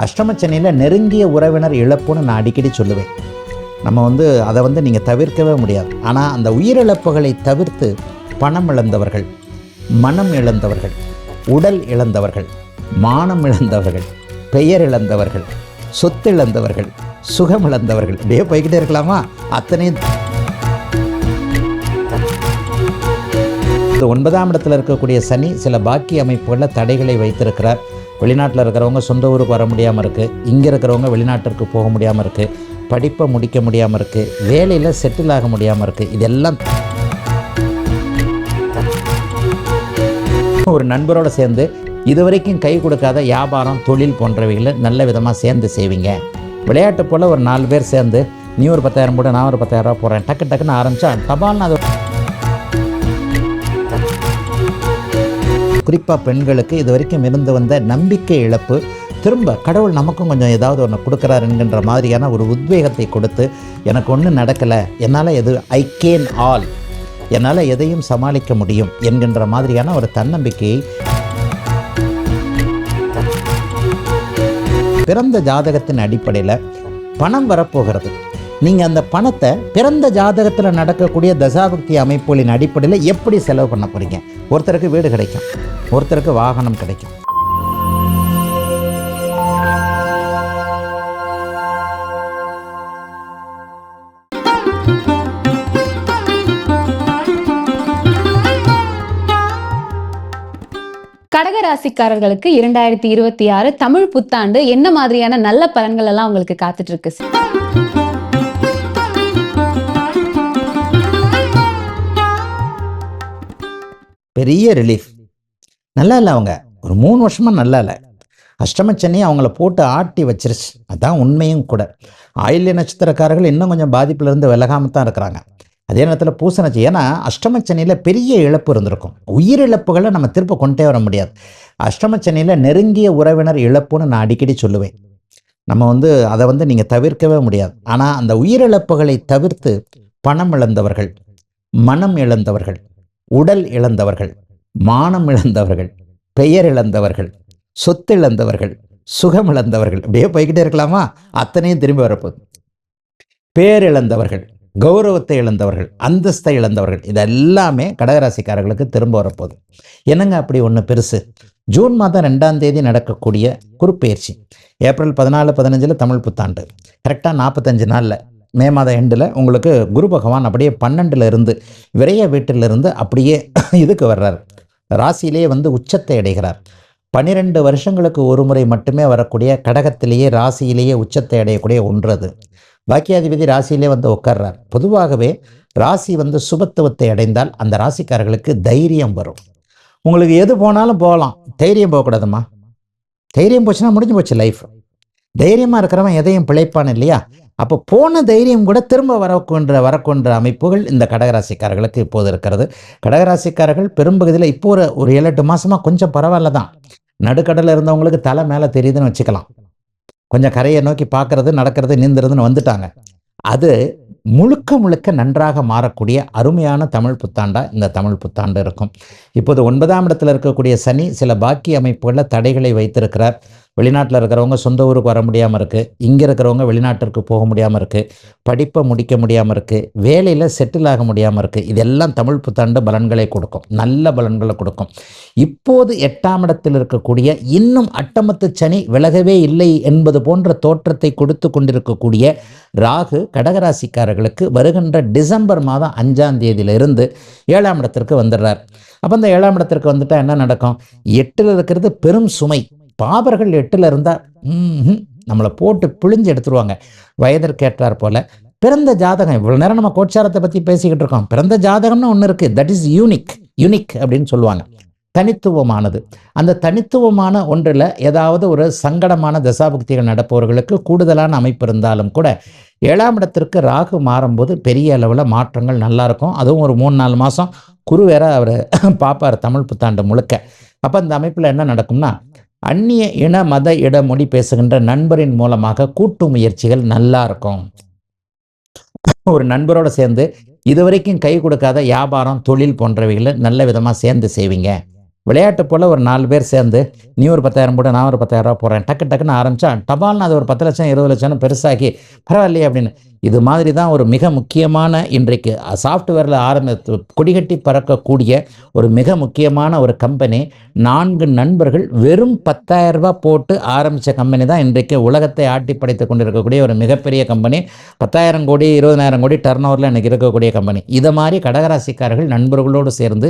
அஷ்டமச்சனியில் நெருங்கிய உறவினர் இழப்புன்னு நான் அடிக்கடி சொல்லுவேன். நம்ம அதை நீங்கள் தவிர்க்கவே முடியாது. ஆனால் அந்த உயிரிழப்புகளை தவிர்த்து பணம் இழந்தவர்கள், மனம் இழந்தவர்கள், உடல் இழந்தவர்கள், மானம் இழந்தவர்கள், பெயர் இழந்தவர்கள், சொத்து இழந்தவர்கள், சுகம் இழந்தவர்கள், இப்படியே போய்கிட்டே இருக்கலாமா? அத்தனையும் 9ஆம் இடத்துல இருக்கக்கூடிய சனி சில பாக்கிய அமைப்புகளில் தடைகளை வைத்திருக்கிறார். வெளிநாட்டில் இருக்கிறவங்க சொந்த ஊருக்கு வர முடியாமல் இருக்குது, இங்கே இருக்கிறவங்க வெளிநாட்டிற்கு போக முடியாமல் இருக்குது, படிப்பை முடிக்க முடியாமல் இருக்குது, வேலையில் செட்டில் ஆக முடியாமல் இருக்குது. இதெல்லாம் ஒரு நண்பரோடு சேர்ந்து இதுவரைக்கும் கை கொடுக்காத வியாபாரம், தொழில் போன்றவைகளை நல்ல விதமாக சேர்ந்து செய்வீங்க. விளையாட்டு போல் ஒரு 4 பேர் சேர்ந்து நீ ஒரு 10,000 போட, நான் ஒரு 10,000 ரூபா போடுறேன், டக்குன்னு ஆரம்பித்தா தபால்னு அது. குறிப்பாக பெண்களுக்கு இது வரைக்கும் இருந்து வந்த நம்பிக்கை இழப்பு திரும்ப கடவுள் நமக்கும் கொஞ்சம் ஏதாவது ஒன்று கொடுக்குறாரு என்கின்ற மாதிரியான ஒரு உத்வேகத்தை கொடுத்து, எனக்கு ஒன்றும் நடக்கலை, என்னால் ஐ கேன் ஆல், என்னால் எதையும் சமாளிக்க முடியும் என்கின்ற மாதிரியான ஒரு தன்னம்பிக்கையை பிறந்த ஜாதகத்தின் அடிப்படையில் பணம் வரப்போகிறது. நீங்கள் அந்த பணத்தை பிறந்த ஜாதகத்தில் நடக்கக்கூடிய தசாபக்தி அமைப்புகளின் அடிப்படையில் எப்படி செலவு பண்ண போகிறீங்க? ஒருத்தருக்கு வீடு கிடைக்கும், ஒருத்தருக்கு வாகனம் கிடைக்கும். கடகராசிக்காரர்களுக்கு 2026 தமிழ் புத்தாண்டு என்ன மாதிரியான நல்ல பலன்கள் எல்லாம் உங்களுக்கு காத்துட்டு இருக்கு? பெரிய ரிலீஃப். நல்லா இல்லை, அவங்க ஒரு 3 வருஷமாக நல்லா இல்லை. அஷ்டமச்சனி அவங்கள போட்டு ஆட்டி வச்சிருச்சு, அதுதான் உண்மையும் கூட. ஆயில்ய நட்சத்திரக்காரர்கள் இன்னும் கொஞ்சம் பாதிப்புலேருந்து விலகாமல் தான் இருக்கிறாங்க. அதே நேரத்தில் பூசணச்சி, ஏன்னா அஷ்டமச்சனியில் பெரிய இழப்பு இருந்திருக்கும். உயிரிழப்புகளை நம்ம திரும்ப கொண்டே வர முடியாது. அஷ்டமச்சனியில் நெருங்கிய உறவினர் இழப்புன்னு நான் அடிக்கடி சொல்லுவேன். நம்ம அதை நீங்கள் தவிர்க்கவே முடியாது. ஆனால் அந்த உயிரிழப்புகளை தவிர்த்து பணம் இழந்தவர்கள், மனம் இழந்தவர்கள், உடல் இழந்தவர்கள், மானம் இழந்தவர்கள், பெயர் இழந்தவர்கள், சொத்து இழந்தவர்கள், சுகம் இழந்தவர்கள், இப்படியே போய்கிட்டே இருக்கலாமா? அத்தனையும் திரும்பி வரப்போகுது. பேர் இழந்தவர்கள், கௌரவத்தை இழந்தவர்கள், அந்தஸ்தை இழந்தவர்கள், இதெல்லாமே கடகராசிக்காரர்களுக்கு திரும்ப வரப்போகுது. என்னங்க அப்படி ஒன்று பெருசு? ஜூன் மாதம் 2ஆம் தேதி நடக்கக்கூடிய குருப்பெயர்ச்சி, ஏப்ரல் 14, 15 தமிழ் புத்தாண்டு, கரெக்டாக 45 நாளில் மே மாதம் எண்டில் உங்களுக்கு குரு பகவான் அப்படியே 12ல் இருந்து விரைய வீட்டிலிருந்து அப்படியே இதுக்கு வர்றார், ராசியிலேயே உச்சத்தை அடைகிறார். 12 வருஷங்களுக்கு ஒரு முறை மட்டுமே வரக்கூடிய கடகத்திலேயே ராசியிலேயே உச்சத்தை அடையக்கூடிய ஒன்று அது. பாக்கியாதிபதி ராசியிலே உட்கார்றார். பொதுவாகவே ராசி சுபத்துவத்தை அடைந்தால் அந்த ராசிக்காரர்களுக்கு தைரியம் வரும். உங்களுக்கு எது போனாலும் போகலாம், தைரியம் போகக்கூடாதுமா. தைரியம் போச்சுன்னா முடிஞ்சு போச்சு லைஃப். தைரியமாக இருக்கிறவன் எதையும் பிழைப்பான் இல்லையா? அப்போ போன தைரியம் கூட திரும்ப வரக்கொன்ற அமைப்புகள் இந்த கடகராசிக்காரர்களுக்கு இப்போது இருக்கிறது. கடகராசிக்காரர்கள் பெரும்பகுதியில் இப்போ ஒரு 7-8 மாதமாக கொஞ்சம் பரவாயில்ல தான். நடுக்கடலில் இருந்தவங்களுக்கு தலை மேலே தெரியுதுன்னு வச்சுக்கலாம். கொஞ்சம் கரையை நோக்கி பார்க்கறது, நடக்கிறது, நீந்துறதுன்னு வந்துட்டாங்க. அது முழுக்க நன்றாக மாறக்கூடிய அருமையான தமிழ் புத்தாண்டா இந்த தமிழ் புத்தாண்டு இருக்கும். இப்போது 9ஆம் இடத்துல இருக்கக்கூடிய சனி சில பாக்கிய அமைப்புகளில் தடைகளை வைத்திருக்கிறார். வெளிநாட்டில் இருக்கிறவங்க சொந்த ஊருக்கு வர முடியாமல் இருக்குது, இங்கே இருக்கிறவங்க வெளிநாட்டிற்கு போக முடியாமல் இருக்குது, படிப்பை முடிக்க முடியாமல் இருக்குது, வேலையில் செட்டில் ஆக முடியாமல் இருக்குது. இதெல்லாம் தமிழ் புத்தாண்டு பலன்களை கொடுக்கும், நல்ல பலன்களை கொடுக்கும். இப்போது 8ஆம் இடத்தில் இருக்கக்கூடிய இன்னும் அட்டமத்து சனி விலகவே இல்லை என்பது போன்ற தோற்றத்தை கொடுத்து கொண்டிருக்கக்கூடிய ராகு கடகராசிக்காரர்களுக்கு வருகின்ற டிசம்பர் மாதம் 5ஆம் தேதியிலிருந்து 7ஆம் இடத்திற்கு வந்துடுறார். அப்போ அந்த 7ஆம் இடத்திற்கு வந்துட்டால் என்ன நடக்கும்? 8ல் இருக்கிறது பெரும் சுமை. பாவர்கள் 8ல் இருந்தால் நம்மளை போட்டு பிழிஞ்சு எடுத்துருவாங்க. வயதிற்கேற்றார் போல பிறந்த ஜாதகம், இவ்வளோ நேரம் நம்ம கோச்சாரத்தை பற்றி பேசிக்கிட்டு இருக்கோம். பிறந்த ஜாதகம்னு ஒன்று இருக்குது, தட் இஸ் யூனிக் அப்படின்னு சொல்லுவாங்க, தனித்துவமானது. அந்த தனித்துவமான ஒன்றில் ஏதாவது ஒரு சங்கடமான தசாபுக்திகள் நடப்பவர்களுக்கு கூடுதலான அமைப்பு இருந்தாலும் கூட 7ஆம் இடத்திற்கு ராகு மாறும்போது பெரிய அளவில் மாற்றங்கள் நல்லாயிருக்கும். அதுவும் ஒரு 3-4 மாதம் குரு வேற அவர் பார்ப்பார் தமிழ் புத்தாண்டு முழுக்க. அப்போ இந்த அமைப்பில் என்ன நடக்கும்னா, அந்நிய இன மத இட மொழி பேசுகின்ற நண்பரின் மூலமாக கூட்டு முயற்சிகள் நல்லா இருக்கும். ஒரு நண்பரோடு சேர்ந்து இதுவரைக்கும் கை கொடுக்காத வியாபாரம், தொழில் போன்றவைகளை நல்ல விதமாக சேர்ந்து செய்வீங்க. விளையாட்டு போல் ஒரு 4 பேர் சேர்ந்து நீ ஒரு 10,000 போட்டு நான் ஒரு 10,000 ரூபா போடுறேன், டக்குன்னு ஆரம்பித்தா டபால்னு அது ஒரு 10 லட்சம் 20 லட்சம்னு பெருசாகி பரவாயில்லையே அப்படின்னு. இது மாதிரி தான் ஒரு மிக முக்கியமான இன்றைக்கு சாஃப்ட்வேரில் கொடிகட்டி பறக்கக்கூடிய ஒரு மிக முக்கியமான ஒரு கம்பெனி. 4 நண்பர்கள் வெறும் 10,000 ரூபாய் போட்டு ஆரம்பித்த கம்பெனி தான் இன்றைக்கு உலகத்தை ஆட்டி படைத்து கொண்டிருக்கக்கூடிய ஒரு மிகப்பெரிய கம்பெனி. 10,000 கோடி 20,000 கோடி டர்ன் ஓவரில் இன்றைக்கி இருக்கக்கூடிய கம்பெனி. இதை மாதிரி கடகராசிக்காரர்கள் நண்பர்களோடு சேர்ந்து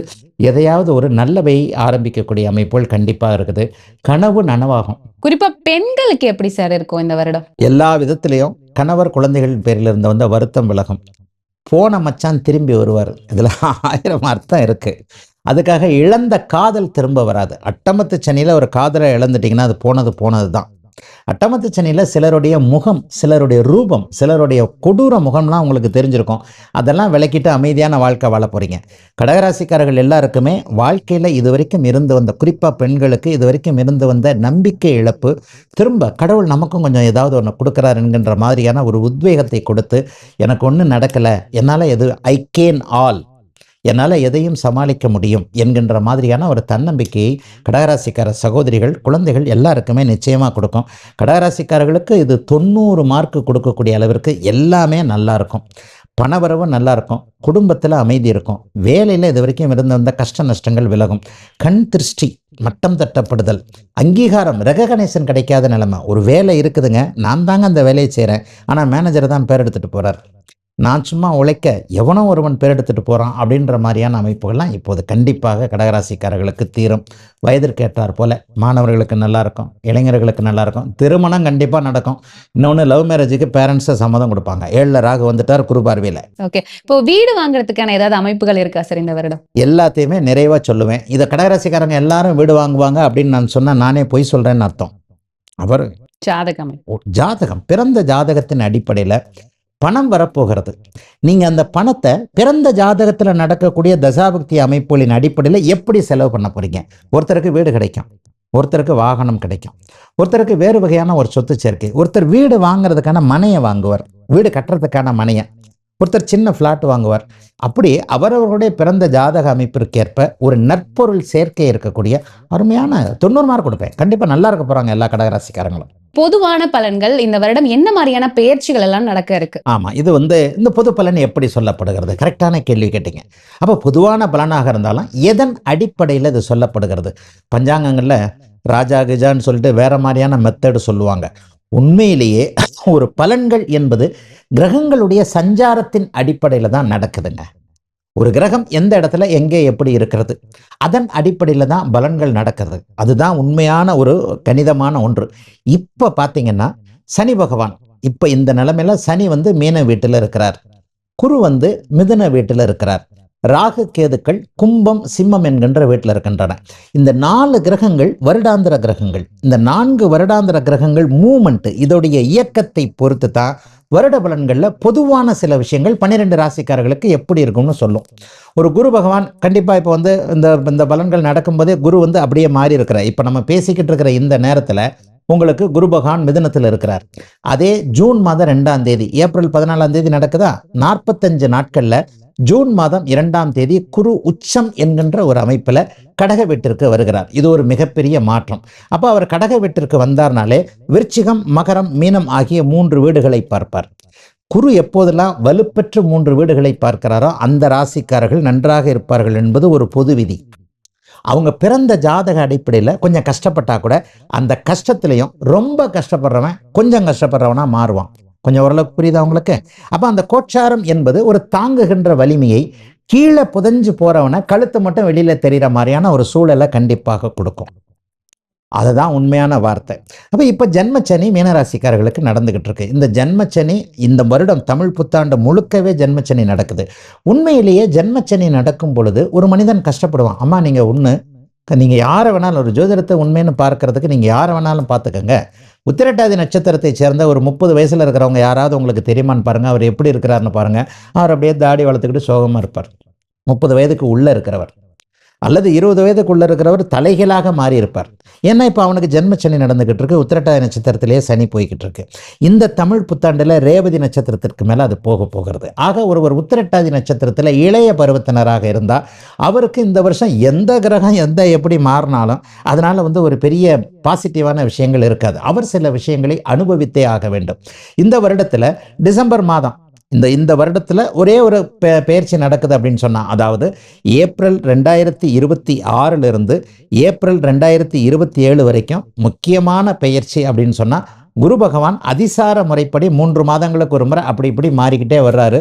எதையாவது ஒரு நல்லவை ஆரம்பிக்கக்கூடிய அமைப்புகள் கண்டிப்பாக இருக்குது. கனவு நனவாகும். குறிப்பா பெண்களுக்கு எப்படி சார் இருக்கும் இந்த வருடம்? எல்லா விதத்திலையும் கணவர் குழந்தைகள் பேரில் இருந்த வந்த வருத்தம் விலகும். போன மச்சான் திரும்பி வருவார். இதில் 1000 அர்த்தம் இருக்குது. அதுக்காக இழந்த காதல் திரும்ப வராது. அட்டமத்து சனியில் ஒரு காதலை இழந்துட்டிங்கன்னா அது போனது தான். அட்டமத்து சனியில் சிலருடைய முகம், சிலருடைய ரூபம், சிலருடைய கொடூர முகம்லாம் உங்களுக்கு தெரிஞ்சிருக்கும். அதெல்லாம் விளக்கிட்டு அமைதியான வாழ்க்கை வாழ போகிறீங்க. கடகராசிக்காரர்கள் எல்லாருக்குமே வாழ்க்கையில் இதுவரைக்கும் இருந்து வந்த, குறிப்பாக பெண்களுக்கு இதுவரைக்கும் இருந்து வந்த நம்பிக்கை இழப்பு திரும்ப கடவுள் நமக்கும் கொஞ்சம் ஏதாவது ஒன்று கொடுக்குறாரு என்கின்ற மாதிரியான ஒரு உத்வேகத்தை கொடுத்து, எனக்கு ஒன்றும் நடக்கலை, என்னால் ஐ கேன் ஆல், என்னால் எதையும் சமாளிக்க முடியும் என்கின்ற மாதிரியான ஒரு தன்னம்பிக்கையை கடகராசிக்கார சகோதரிகள் குழந்தைகள் எல்லாருக்குமே நிச்சயமாக கொடுக்கும். கடகராசிக்காரர்களுக்கு இது 90 மார்க்கு கொடுக்கக்கூடிய அளவிற்கு எல்லாமே நல்லாயிருக்கும். பணவரவு நல்லாயிருக்கும். குடும்பத்தில் அமைதி இருக்கும். வேலையில் இது வரைக்கும் இருந்த வந்த கஷ்ட நஷ்டங்கள் விலகும். கண் திருஷ்டி, மட்டம் தட்டப்படுதல், அங்கீகாரம், ரெகக்னேஷன் கிடைக்காத நிலைமை. ஒரு வேலை இருக்குதுங்க, நான் தாங்க அந்த வேலையை செய்கிறேன், ஆனால் மேனேஜர் தான் பேர் எடுத்துகிட்டு போகிறார், நான் சும்மா உழைக்க எவனோ ஒருவன் பேர் எடுத்துகிட்டு போகிறான் அப்படின்ற மாதிரியான அமைப்புகள்லாம் இப்போது கண்டிப்பாக கடகராசிக்காரர்களுக்கு தீரும். வயதிற்கு ஏற்றார் போல் மாணவர்களுக்கு நல்லாயிருக்கும், இளைஞர்களுக்கு நல்லாயிருக்கும். திருமணம் கண்டிப்பாக நடக்கும். இன்னொன்று, லவ் மேரேஜுக்கு பேரண்ட்ஸை சம்மதம் கொடுப்பாங்க. 7ல் ராகு வந்துட்டார் குரு பார்வையில். ஓகே, இப்போ வீடு வாங்குறதுக்கான ஏதாவது அமைப்புகள் இருக்கா சார் இந்த வருடம்? எல்லாத்தையுமே நிறைவாக சொல்லுவேன். இதை கடகராசிக்காரங்க எல்லாரும் வீடு வாங்குவாங்க அப்படின்னு நான் சொன்னால் நானே பொய் சொல்கிறேன்னு அர்த்தம். அவர் ஜாதகம், பிறந்த ஜாதகத்தின் அடிப்படையில் பணம் வரப்போகிறது. நீங்கள் அந்த பணத்தை பிறந்த ஜாதகத்தில் நடக்கக்கூடிய தசாபக்தி அமைப்புகளின் அடிப்படையில் எப்படி செலவு பண்ண போகிறீங்க? ஒருத்தருக்கு வீடு கிடைக்கும், ஒருத்தருக்கு வாகனம் கிடைக்கும், ஒருத்தருக்கு வேறு வகையான ஒரு சொத்து சேர்க்கை, ஒருத்தர் வீடு வாங்குறதுக்கான மனையை வாங்குவார், வீடு கட்டுறதுக்கான மனையை, ஒருத்தர் சின்ன ஃப்ளாட் வாங்குவார். அப்படி அவரவர்களுடைய பிறந்த ஜாதக அமைப்பிற்கேற்ப ஒரு நற்பொருள் சேர்க்கை இருக்கக்கூடிய அருமையான 90 மார்க் கொடுப்பேன். கண்டிப்பாக நல்லா இருக்க போகிறாங்க எல்லா கடகராசிக்காரங்களும். பொதுவான பலன்கள் இந்த வருடம் என்ன மாதிரியான பெயர்ச்சிகள் எல்லாம் நடக்க இருக்கு? ஆமாம், இது இந்த பொது பலன் எப்படி சொல்லப்படுகிறது? கரெக்டான கேள்வி கேட்டீங்க. அப்போ பொதுவான பலனாக இருந்தாலும் எதன் அடிப்படையில் இது சொல்லப்படுகிறது? பஞ்சாங்கங்களில் ராஜா கிஜான்னு சொல்லிட்டு வேற மாதிரியான மெத்தடு சொல்லுவாங்க. உண்மையிலேயே ஒரு பலன்கள் என்பது கிரகங்களுடைய சஞ்சாரத்தின் அடிப்படையில் தான் நடக்குதுங்க. ஒரு கிரகம் எந்த இடத்துல எங்கே எப்படி இருக்கிறது, அதன் அடிப்படையில் தான் பலன்கள் நடக்கிறது. அதுதான் உண்மையான ஒரு கணிதமான ஒன்று. இப்போ பார்த்தீங்கன்னா சனி பகவான் இப்போ இந்த நிலைமையில சனி மீன வீட்டில் இருக்கிறார், குரு மிதுன வீட்டில் இருக்கிறார், ராகு கேதுக்கள் கும்பம் சிம்மம் என்கின்ற வீட்டில் இருக்கின்றன. இந்த 4 கிரகங்கள் வருடாந்திர கிரகங்கள். இந்த 4 வருடாந்திர கிரகங்கள் மூமெண்ட், இதோடைய இயக்கத்தை பொறுத்து தான் வருட பலன்களில் பொதுவான சில விஷயங்கள் 12 ராசிக்காரர்களுக்கு எப்படி இருக்கும்னு சொல்லும். ஒரு குரு பகவான் கண்டிப்பாக இப்போ இந்த பலன்கள் நடக்கும்போதே குரு அப்படியே மாறி இருக்கிறார். இப்போ நம்ம பேசிக்கிட்டு இருக்கிற இந்த நேரத்தில் உங்களுக்கு குரு பகவான் மிதுனத்தில் இருக்கிறார். அதே ஜூன் மாதம் 2ஆம் தேதி, ஏப்ரல் 14ஆம் தேதி நடக்குதா, 45 நாட்களில் ஜூன் மாதம் 2ஆம் தேதி குரு உச்சம் என்கின்ற ஒரு அமைப்பில் கடக வீட்டிற்கு வருகிறார். இது ஒரு மிகப்பெரிய மாற்றம். அப்போ அவர் கடக வீட்டிற்கு வந்தார்னாலே விருச்சிகம், மகரம், மீனம் ஆகிய 3 வீடுகளை பார்ப்பார். குரு எப்போதெல்லாம் வலுப்பெற்று 3 வீடுகளை பார்க்கிறாரோ அந்த ராசிக்காரர்கள் நன்றாக இருப்பார்கள் என்பது ஒரு பொது விதி. அவங்க பிறந்த ஜாதக அடிப்படையில் கொஞ்சம் கஷ்டப்பட்டா கூட அந்த கஷ்டத்திலையும் ரொம்ப கஷ்டப்படுறவன் கொஞ்சம் கஷ்டப்படுறவனா மாறுவான். கொஞ்சம் ஓரளவுக்கு புரியுதா உங்களுக்கு? அப்போ அந்த கோச்சாரம் என்பது ஒரு தாங்குகின்ற வலிமையை, கீழே புதைஞ்சு போறவனை கழுத்து மட்டும் வெளியில தெரிகிற மாதிரியான ஒரு சூழலை கண்டிப்பாக கொடுக்கும். அதுதான் உண்மையான வார்த்தை. அப்போ இப்போ ஜென்மச்சனி மீனராசிக்காரர்களுக்கு நடந்துகிட்டு இருக்கு. இந்த ஜென்மச்சனி இந்த வருடம் தமிழ் புத்தாண்டு முழுக்கவே ஜென்மச்சனி நடக்குது. உண்மையிலேயே ஜென்மச்சனி நடக்கும் பொழுது ஒரு மனிதன் கஷ்டப்படுவான். அம்மா நீங்கள் யாரை வேணாலும், ஒரு ஜோதிடத்தை உண்மைன்னு பார்க்கறதுக்கு நீங்கள் யாரை வேணாலும் பார்த்துக்கங்க. உத்திரட்டாதி நட்சத்திரத்தை சேர்ந்த ஒரு 30 வயசில் இருக்கிறவங்க யாராவது உங்களுக்கு தெரியுமான்னு பாருங்கள். அவர் எப்படி இருக்கிறாருன்னு பாருங்கள். அவர் அப்படியே தாடி வளர்த்துக்கிட்டு சோகமாக இருப்பார். 30 வயதுக்கு உள்ளே இருக்கிறவர். அல்லது 20 வயதுக்குள்ள இருக்கிறவர் தலைகீழாக மாறி இருப்பார். ஏன்னா இப்போ அவனுக்கு ஜென்மச்சனி நடந்துகிட்டு இருக்கு, உத்திரட்டாதி நட்சத்திரத்திலேயே சனி போய்கிட்டு இருக்கு. இந்த தமிழ் புத்தாண்டில் ரேவதி நட்சத்திரத்திற்கு மேலே அது போகிறது. ஆக ஒருவர் உத்திரட்டாதி நட்சத்திரத்தில் இளைய பருவத்தினராக இருந்தால் அவருக்கு இந்த வருஷம் எந்த கிரகம் எப்படி மாறினாலும் அதனால் ஒரு பெரிய பாசிட்டிவான விஷயங்கள் இருக்காது. அவர் சில விஷயங்களை அனுபவித்தே ஆக வேண்டும். இந்த வருடத்தில் டிசம்பர் மாதம் இந்த வருடத்தில் ஒரே ஒரு பெயர்ச்சி நடக்குது அப்படின்னு சொன்னால், அதாவது ஏப்ரல் 2026 ஏப்ரல் 2027 வரைக்கும் முக்கியமான பெயர்ச்சி அப்படின்னு சொன்னால், குரு பகவான் அதிசார முறைப்படி 3 மாதங்களுக்கு ஒரு முறை அப்படி இப்படி மாறிக்கிட்டே வர்றாரு.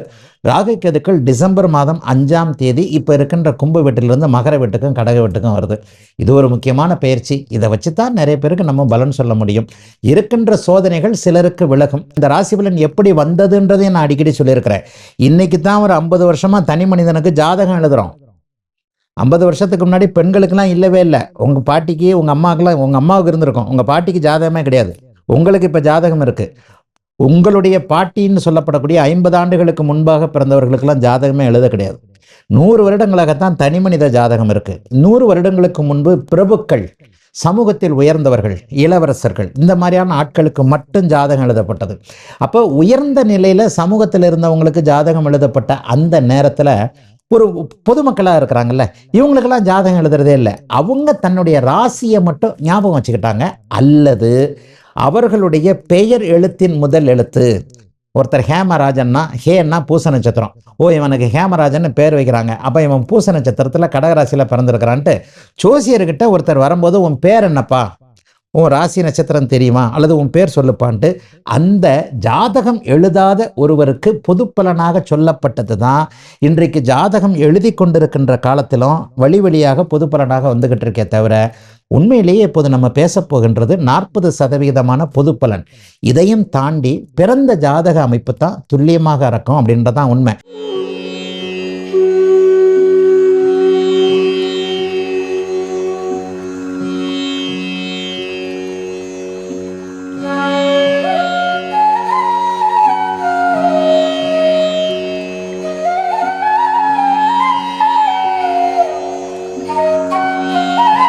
ராகு கேதுக்கள் டிசம்பர் மாதம் 5ஆம் தேதி இப்போ இருக்கின்ற கும்ப வீட்டிலிருந்து மகர வீட்டுக்கும் கடக வீட்டுக்கும் வருது. இது ஒரு முக்கியமான பயிற்சி. இதை வச்சு தான் நிறைய பேருக்கு நம்ம பலன் சொல்ல முடியும். இருக்கின்ற சோதனைகள் சிலருக்கு விலகும். இந்த ராசி பலன் எப்படி வந்ததுன்றதையும் நான் அடிக்கடி சொல்லியிருக்கிறேன். இன்னைக்கு தான் ஒரு 50 வருஷமா தனி மனிதனுக்கு ஜாதகம் எழுதுறோம். 50 வருஷத்துக்கு முன்னாடி பெண்களுக்கெல்லாம் இல்லவே இல்லை. உங்கள் பாட்டிக்கு உங்கள் அம்மாவுக்கு இருந்திருக்கும், உங்கள் பாட்டிக்கு ஜாதகமே கிடையாது. உங்களுக்கு இப்போ ஜாதகம் இருக்குது. உங்களுடைய பாட்டின்னு சொல்லப்படக்கூடிய 50 ஆண்டுகளுக்கு முன்பாக பிறந்தவர்களுக்கெல்லாம் ஜாதகமே எழுத கிடையாது. 100 வருடங்களாகத்தான் தனி மனித ஜாதகம் இருக்குது. 100 வருடங்களுக்கு முன்பு பிரபுக்கள், சமூகத்தில் உயர்ந்தவர்கள், இளவரசர்கள், இந்த மாதிரியான ஆட்களுக்கு மட்டும் ஜாதகம் எழுதப்பட்டது. அப்போ உயர்ந்த நிலையில் சமூகத்தில் இருந்தவங்களுக்கு ஜாதகம் எழுதப்பட்ட அந்த நேரத்தில் ஒரு பொதுமக்களாக இருக்கிறாங்கல்ல, இவங்களுக்கெல்லாம் ஜாதகம் எழுதுறதே இல்லை. அவங்க தன்னுடைய ராசியை மட்டும் ஞாபகம் வச்சுக்கிட்டாங்க, அல்லது அவர்களுடைய பெயர் எழுத்தின் முதல் எழுத்து. ஒருத்தர் ஹேமராஜன்னா, ஹேன்னா பூச நட்சத்திரம், இவனுக்கு ஹேமராஜன் பேர் வைக்கிறாங்க, அப்போ இவன் பூச நட்சத்திரத்தில் கடகராசியில் பிறந்திருக்கிறான்ட்டு ஜோசியர்கிட்ட ஒருத்தர் வரும்போது உன் பேர் என்னப்பா, உன் ராசி நட்சத்திரம் தெரியுமா, அல்லது உன் பேர் சொல்லுப்பான்ட்டு அந்த ஜாதகம் எழுதாத ஒருவருக்கு பொது பலனாக சொல்லப்பட்டது தான் இன்றைக்கு ஜாதகம் எழுதி கொண்டிருக்கின்ற காலத்திலும் வழி வழியாக பொது பலனாக வந்துகிட்டு இருக்கே தவிர, உண்மையிலேயே இப்போது நம்ம பேசப்போகின்றது 40% பொது பலன். இதையும் தாண்டி பிறந்த ஜாதக அமைப்பு தான் துல்லியமாக இருக்கும் அப்படின்றதான் உண்மை.